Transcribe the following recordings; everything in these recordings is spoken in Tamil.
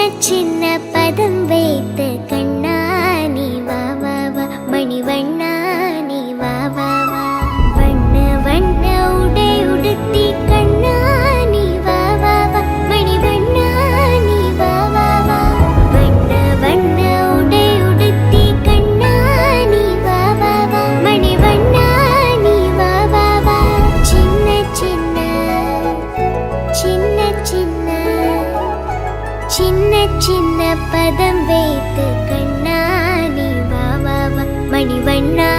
சின்ன பதம் வைத்து கண்ணா நீ வா வா வா மணிவண்ணா நீ வா வா வா வண்ண வண்ண உடை உடுத்தி கண்ணா நீ வா வா வா மணிவண்ணா நீ வா வா வா வண்ண வண்ண உடை உடுத்தி கண்ணா நீ வா வா வா மணிவண்ணா நீ வா வா வா சின்ன சின்ன சின்ன சின்ன சின்ன சின்ன பதம் வைத்து கண்ணா நீ வா வா வா மணிவண்ணா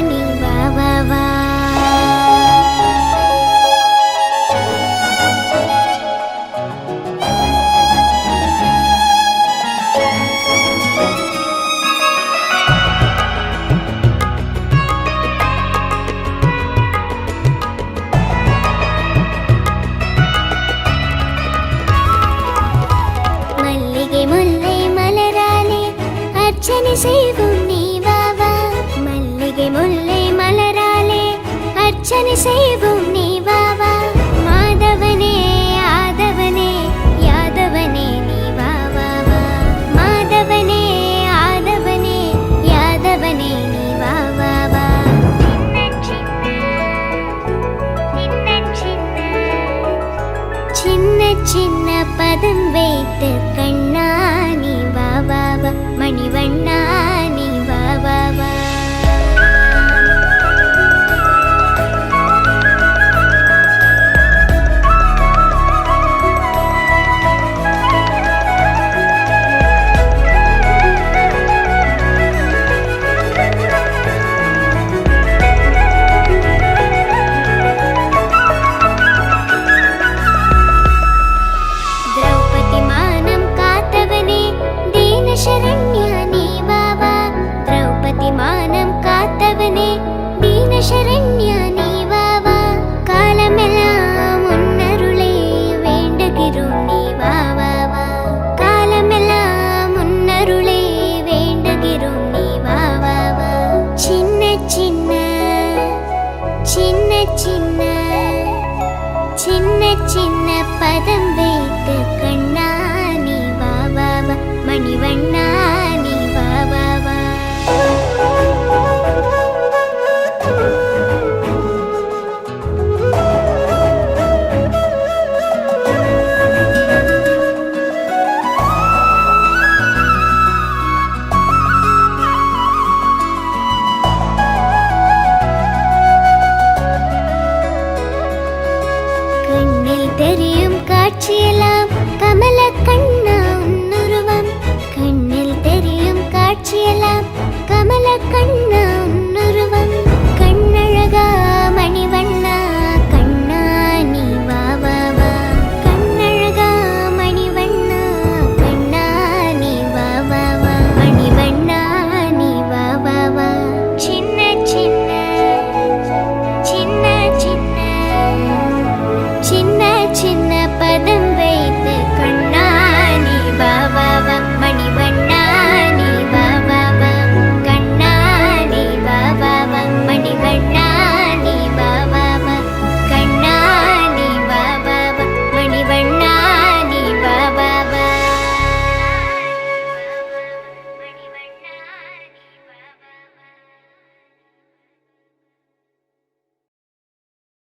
நீ வா வா வா முல்லை மலராலே அர்ச்சனை செய்வோம் நீ வா வா மல்லிகை முல்லை மலராலே அர்ச்சனை செய்வோம் நீ வா வா மாதவனே ஆதவனே யாதவனே நீ வா வா வா மாதவனே ஆதவனே யாதவனே நீ வா வா வா சின்ன சின்ன பதம் வைத்து கண்ணா நீ வா வா வா மணிவண்ணா நீ வா வா வா शरण